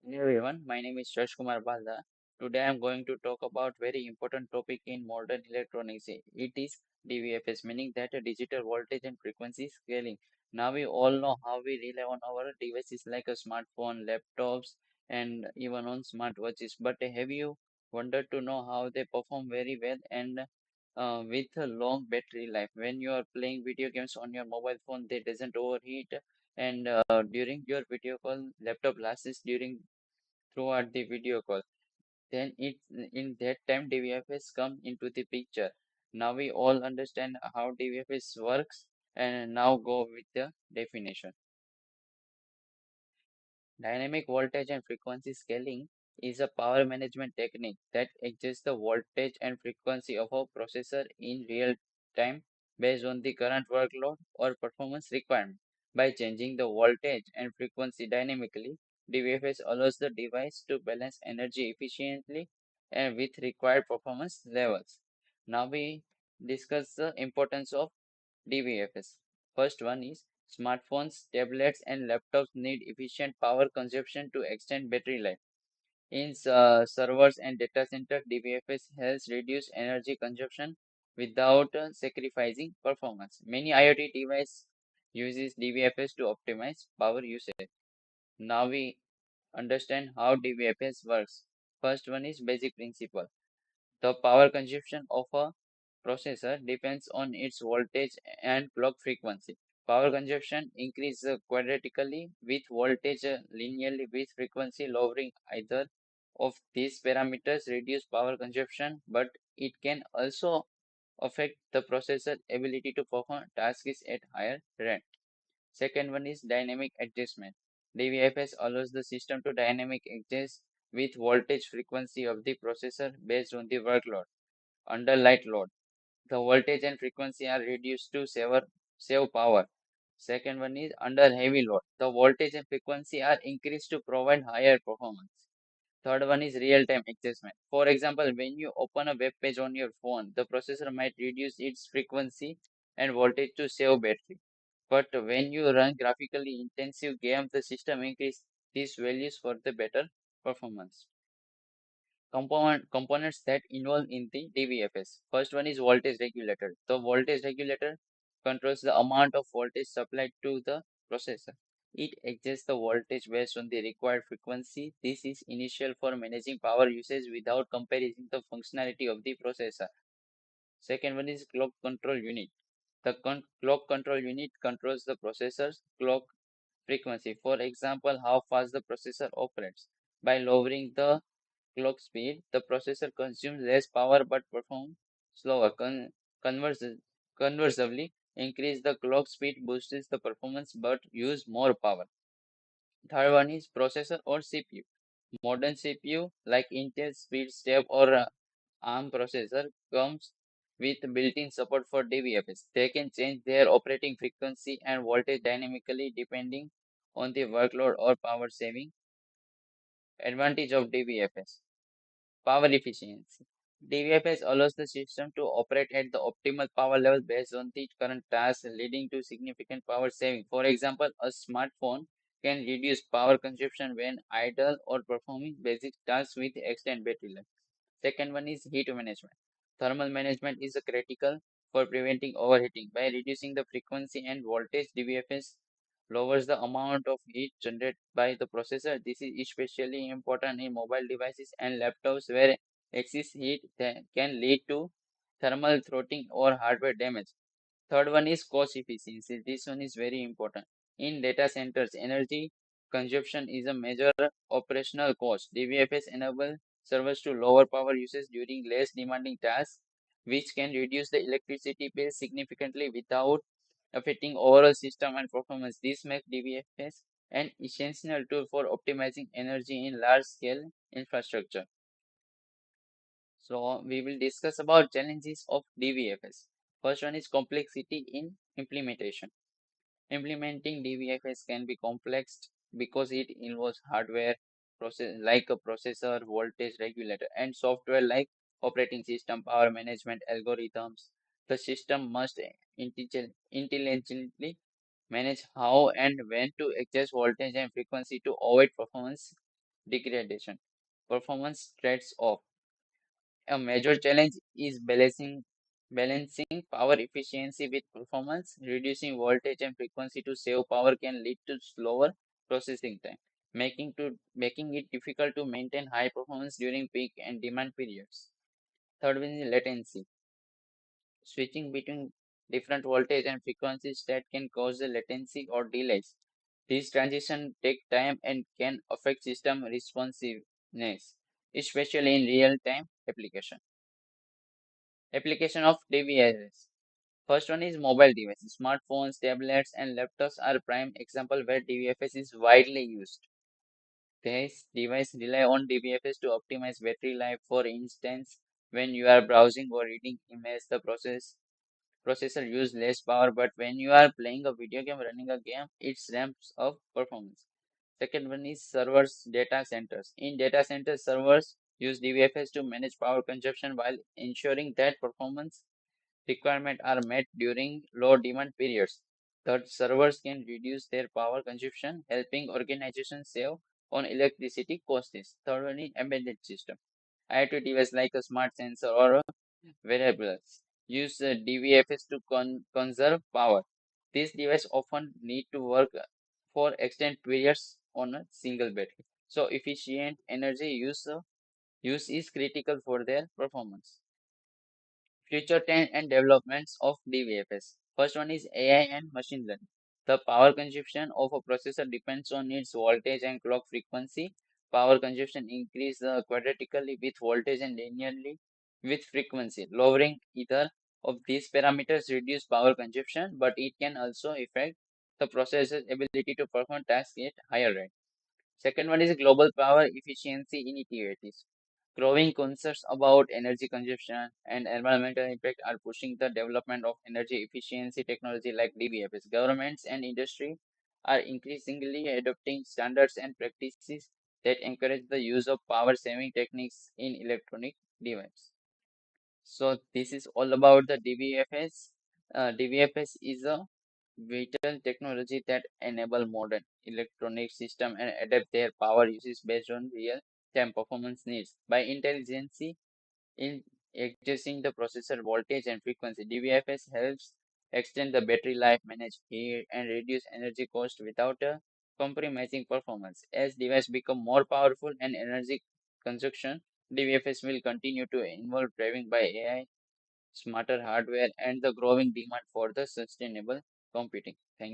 Hello everyone, my name is Jashkumar Baldha. Today I am going to talk about very important topic in modern electronics. It is DVFS, meaning that a digital voltage and frequency scaling. Now we all know how we rely on our devices like a smartphone, laptops, and even on smartwatches. But have you wondered to know how they perform very well and with a long battery life? When you are playing video games on your mobile phone, they doesn't overheat and during your video call laptop lasts during throughout the video call. Then in that time DVFS come into the picture. Now we all understand how DVFS works and now go with the definition. Dynamic voltage and frequency scaling is a power management technique that adjusts the voltage and frequency of a processor in real time based on the current workload or performance requirement. By changing the voltage and frequency dynamically, DVFS allows the device to balance energy efficiently and with required performance levels. Now we discuss the importance of DVFS. First one is smartphones, tablets, and laptops need efficient power consumption to extend battery life. In servers and data center, DVFS helps reduce energy consumption without sacrificing performance. Many IoT devices uses DVFS to optimize power usage. Now we understand how DVFS works. First one is basic principle. The power consumption of a processor depends on its voltage and clock frequency. Power consumption increases quadratically with voltage linearly with frequency lowering. Either of these parameters reduce power consumption, but it can also affect the processor ability to perform tasks at higher rate. Second one is dynamic adjustment. DVFS allows the system to dynamic adjust with voltage frequency of the processor based on the workload. Under light load, the voltage and frequency are reduced to save power. Second one is under heavy load. The voltage and frequency are increased to provide higher performance. Third one is real-time adjustment. For example, when you open a web page on your phone, the processor might reduce its frequency and voltage to save battery. But when you run graphically intensive games, the system increase these values for the better performance. Components that involve in the DVFS. First one is voltage regulator. The voltage regulator controls the amount of voltage supplied to the processor. It adjusts the voltage based on the required frequency. This is initial for managing power usage without compromising the functionality of the processor. Second one is clock control unit. The clock control unit controls the processor's clock frequency. For example, how fast the processor operates. By lowering the clock speed, the processor consumes less power but performs slower. Converse- Conversely, increase the clock speed boosts the performance but use more power. Third one is processor or CPU. Modern CPU like Intel Speedstep or ARM processor comes with built-in support for DVFS. They can change their operating frequency and voltage dynamically depending on the workload or power saving. Advantage of DVFS. Power efficiency. DVFS allows the system to operate at the optimal power level based on the current task, leading to significant power saving. For example, a smartphone can reduce power consumption when idle or performing basic tasks with extended battery life. Second one is heat management. Thermal management is critical for preventing overheating. By reducing the frequency and voltage, DVFS lowers the amount of heat generated by the processor. This is especially important in mobile devices and laptops where excess heat can lead to thermal throttling or hardware damage. Third one is cost efficiency. This one is very important. In data centers, energy consumption is a major operational cost. DVFS enable servers to lower power usage during less demanding tasks, which can reduce the electricity bill significantly without affecting overall system and performance. This makes DVFS an essential tool for optimizing energy in large-scale infrastructure. So we will discuss about challenges of DVFS. First one is complexity in implementation. Implementing DVFS can be complex because it involves hardware process like a processor, voltage regulator, and software like operating system, power management algorithms. The system must intelligently manage how and when to adjust voltage and frequency to avoid performance degradation. Performance trades-off. A major challenge is balancing power efficiency with performance. Reducing voltage and frequency to save power can lead to slower processing time, making it difficult to maintain high performance during peak and demand periods. Third one is latency. Switching between different voltage and frequencies that can cause the latency or delays. These transitions take time and can affect system responsiveness, especially in real-time application. Application of DVFS. First one is mobile devices. Smartphones, tablets, and laptops are prime example where DVFS is widely used. These devices rely on DVFS to optimize battery life. For instance, when you are browsing or reading emails, the processor use less power, but when you are playing a video game, running a game, it ramps up performance. Second one is servers, data centers. In data centers, servers use DVFS to manage power consumption while ensuring that performance requirements are met during low demand periods. Third, servers can reduce their power consumption, helping organizations save on electricity costs. Third one is embedded system. IoT devices like a smart sensor or a wearables use DVFS to conserve power. These devices often need to work for extended periods on a single battery. So efficient energy use is critical for their performance. Future trend and developments of DVFS. First one is AI and machine learning. The power consumption of a processor depends on its voltage and clock frequency. Power consumption increases quadratically with voltage and linearly with frequency. Lowering either of these parameters reduce power consumption, but it can also affect the processor's ability to perform tasks at higher rate. Second one is global power efficiency initiatives. Growing concerns about energy consumption and environmental impact are pushing the development of energy efficiency technology like DVFS. Governments and industry are increasingly adopting standards and practices that encourage the use of power saving techniques in electronic devices. So this is all about the DVFS. DVFS is a vital technology that enable modern electronic system and adapt their power uses based on real-time performance needs. By intelligence in adjusting the processor voltage and frequency, DVFS helps extend the battery life, manage heat, and reduce energy cost without compromising performance. As devices become more powerful and energy consumption, DVFS will continue to evolve, driven by AI, smarter hardware, and the growing demand for the sustainable computing. Thank